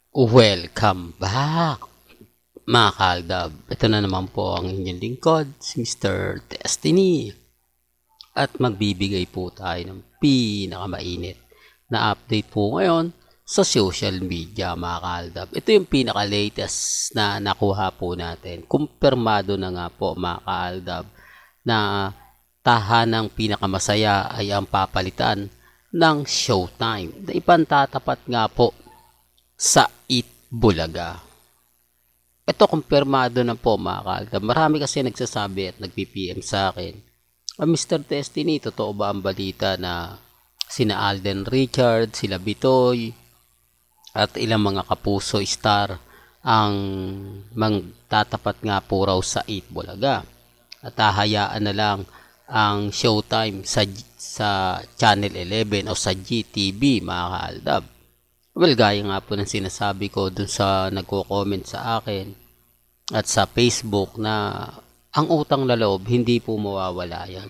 Welcome back, mga kaaldab. Ito na naman po ang inyong lingkod, si Mr. Destiny. At magbibigay po tayo ng pinakamainit na update po ngayon sa social media, mga kaaldab. Ito yung pinaka-latest na nakuha po natin. Kumpirmado na nga po, mga kaaldab, na tahanang pinakamasaya ay ang papalitan ng Showtime. Na ipantatapat nga po sa Itbulaga. Ito kumpirmado na po, mga kaaldab. Marami kasi nagsasabi at nagpi-PM sa akin, Mr. Destiny, totoo ba ang balita na sina Alden Richards, sila Bitoy, at ilang mga kapuso star ang magtatapat nga po raw sa Itbulaga? At hahayaan na lang ang Showtime sa Channel 11 o sa GTV, mga kaaldab. Well, gaya nga po ng sinasabi ko dun sa nagko-comment sa akin at sa Facebook na ang utang na loob hindi po mawawala yan.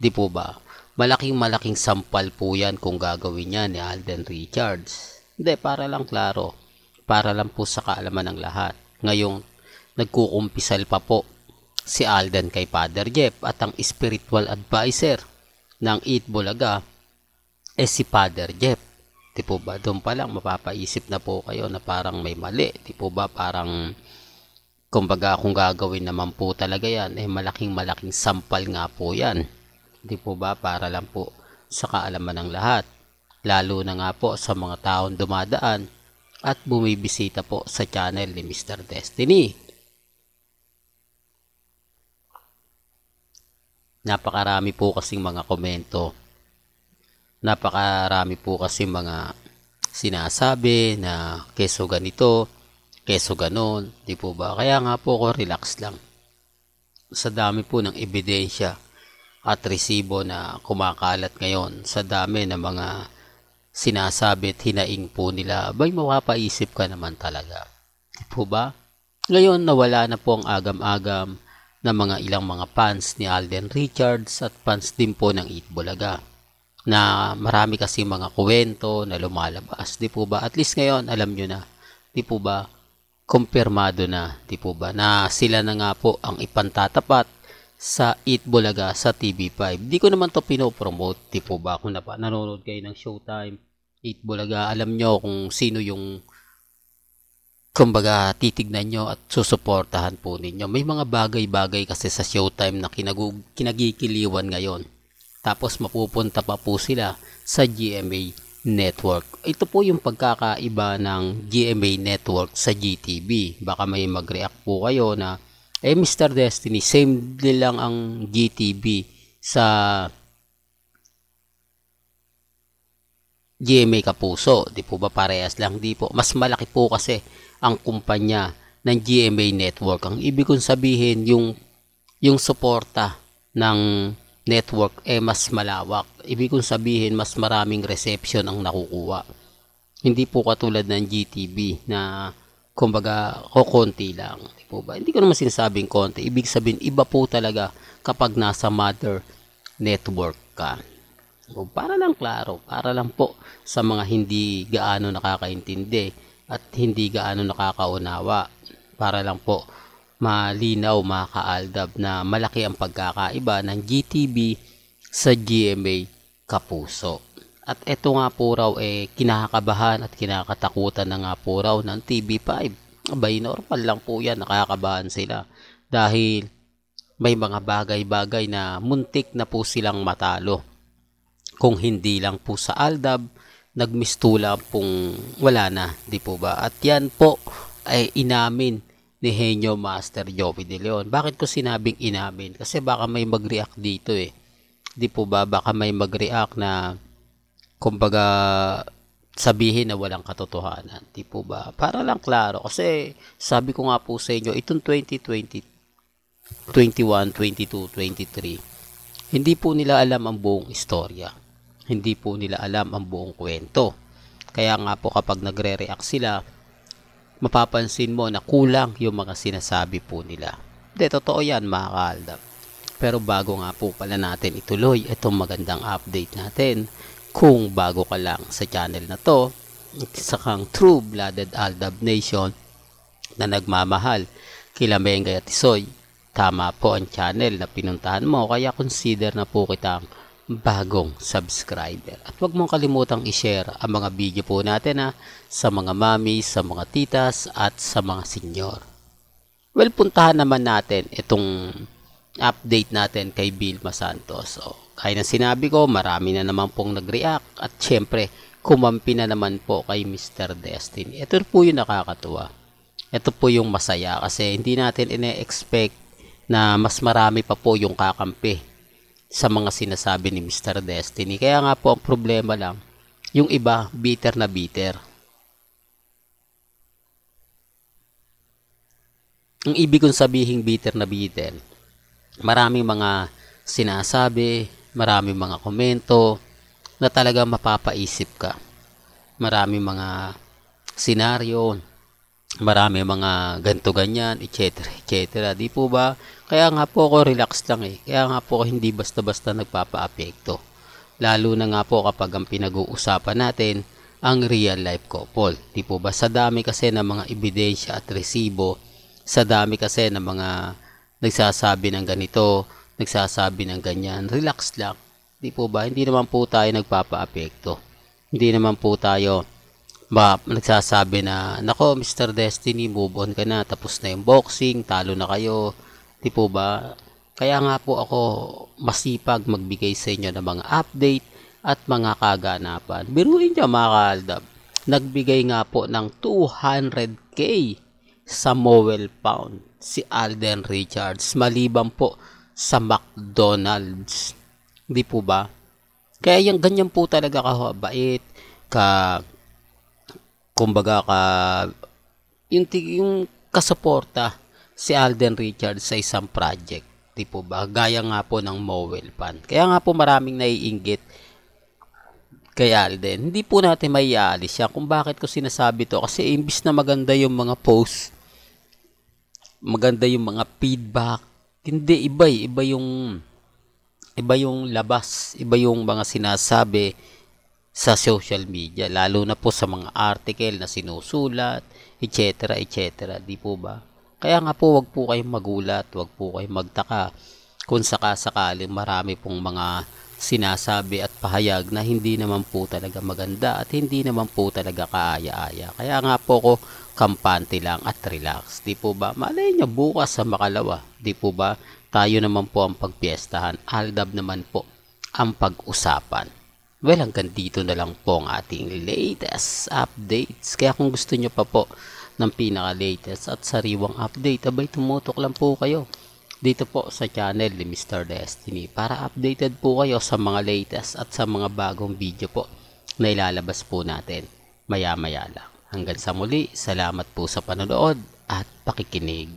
Di po ba? Malaking sampal po yan kung gagawin yan ni Alden Richards. Hindi, para lang klaro. Para lang po sa kaalaman ng lahat. Ngayong nagkukumpisal pa po si Alden kay Father Jeff at ang spiritual advisor ng Itbulaga si Father Jeff. Di po ba? Doon pa lang mapapaisip na po kayo na parang may mali. Di po ba? Parang kumbaga kung gagawin naman po talaga yan, malaking sampal nga po yan. Di po ba? Para lang po sa kaalaman ng lahat. Lalo na nga po sa mga taong dumadaan at bumibisita po sa channel ni Mr. Destiny. Napakarami po kasing mga komento. Napakarami po kasi mga sinasabi na keso ganito, keso ganon, di po ba? Kaya nga po ako relax lang. Sa dami po ng ebidensya at resibo na kumakalat ngayon, sa dami ng mga sinasabi at hinaing po nila, abay mapapaisip ka naman talaga. Di po ba? Ngayon nawala na po ang agam-agam na mga ilang mga fans ni Alden Richards at fans din po ng Itbulaga. Na marami kasi mga kwento na lumalabas, di po ba? At least ngayon, alam nyo na, di po ba? Kumpirmado na, di po ba? Na sila na nga po ang ipantatapat sa Itbulaga sa TV5. Di ko naman to pinopromote, di po ba? Kung nanonood kayo ng Showtime, Itbulaga, alam nyo kung sino yung kumbaga titignan nyo at susuportahan po ninyo. May mga bagay-bagay kasi sa Showtime na kinagikiliwan ngayon. Tapos mapupunta pa po sila sa GMA Network. Ito po yung pagkakaiba ng GMA Network sa GTV. Baka may mag-react po kayo na, Mr. Destiny, same din lang ang GTV sa GMA Kapuso. Di po ba parehas lang? Di po. Mas malaki po kasi ang kumpanya ng GMA Network. Ang ibig kong sabihin, yung suporta ng network mas malawak. Ibig kong sabihin, mas maraming reception ang nakukuha. Hindi po katulad ng GTV na kumbaga konti lang. Di po ba? Hindi ko naman sinasabing konti. Ibig sabihin, iba po talaga kapag nasa mother network ka. So, para lang klaro, para lang po sa mga hindi gaano nakakaintindi at hindi gaano nakakaunawa. Para lang po malinaw, mga kaaldab, na malaki ang pagkakaiba ng GTV sa GMA Kapuso. At ito nga po raw kinakabahan at kinakatakutan na nga po raw ng TV5. Abay, normal lang po yan, nakakabahan sila. Dahil may mga bagay-bagay na muntik na po silang matalo. Kung hindi lang po sa Aldab, nagmistula pong wala na, di po ba? At yan po ay inamin ni Henyo Master Joey De Leon. Bakit ko sinabing inamin? Kasi baka may mag-react dito Di po ba? Baka may mag-react na kumbaga sabihin na walang katotohanan. Di po ba? Para lang klaro. Kasi sabi ko nga po sa inyo, itong 2020, 21, 22, 23, hindi po nila alam ang buong istorya. Hindi po nila alam ang buong kwento. Kaya nga po kapag nagre-react sila, mapapansin mo na kulang yung mga sinasabi po nila. Hindi, totoo yan, mga kaaldab. Pero bago nga po pala natin ituloy itong magandang update natin, kung bago ka lang sa channel na to, isa kang true-blooded Aldab Nation na nagmamahal kila Mengay at Tisoy, tama po ang channel na pinuntahan mo, kaya consider na po kitang bagong subscriber. At huwag mong kalimutang i-share ang mga video po natin sa mga mami, sa mga titas at sa mga senyor. Well, puntahan naman natin itong update natin kay Vilma Santos. So, kaya na sinabi ko, marami na naman pong nag-react at syempre, kumampi na naman po kay Mr. Destiny. Ito po yung nakakatuwa. Ito po yung masaya kasi hindi natin ine-expect na mas marami pa po yung kakampi sa mga sinasabi ni Mr. Destiny. Kaya nga po ang problema lang, yung iba bitter na bitter. Ang ibig kong sabihin bitter na bitter, maraming mga sinasabi, maraming mga komento na talaga mapapaisip ka. Maraming mga senaryo, marami mga ganto ganyan, etc. etc. Di po ba? Kaya nga po ako relax lang Kaya nga po ako hindi basta-basta nagpapa-apekto. Lalo na nga po kapag ang pinag-uusapan natin ang real life couple. Di po ba? Sa dami kasi ng mga ebidensya at resibo, sa dami kasi ng mga nagsasabi ng ganito, nagsasabi ng ganyan, relax lang. Di po ba? Hindi naman po tayo nagpapa-apekto. Hindi naman po tayo nagsasabi na, nako Mr. Destiny, move on ka na, tapos na yung boxing, talo na kayo, di po ba? Kaya nga po ako masipag magbigay sa inyo ng mga update at mga kaganapan. Biruin niyo mga kaaldab, nagbigay nga po ng 200k sa Mowel Pound si Alden Richards, maliban po sa McDonald's, di po ba? Kaya yung ganyan po talaga kabait, kumbaga yung kasuporta si Alden Richards sa isang project, di po ba? Gaya nga po ng Mowel Fund. Kaya nga po maraming naiinggit kay Alden. Hindi po natin maiaalis siya. Kung bakit ko sinasabi to, kasi imbis na maganda yung mga post, maganda yung mga feedback, hindi, iba yung labas, iba yung mga sinasabi sa social media, lalo na po sa mga article na sinusulat, etc. etc. Di po ba? Kaya nga po, wag po kayong magulat, wag po kayong magtaka kung sakasakaling marami pong mga sinasabi at pahayag na hindi naman po talaga maganda at hindi naman po talaga kaaya-aya. Kaya nga po ko kampante lang at relax. Di po ba? Malay nyo bukas sa Makalawa. Di po ba? Tayo naman po ang pagpiestahan. Aldab naman po ang pag-usapan. Well, hanggang dito na lang po ang ating latest updates. Kaya kung gusto nyo pa po ng pinaka-latest at sariwang update, abay tumutok lang po kayo dito po sa channel ni Mr. Destiny para updated po kayo sa mga latest at sa mga bagong video po na ilalabas po natin maya-maya lang. Hanggang sa muli, salamat po sa panonood at pakikinig.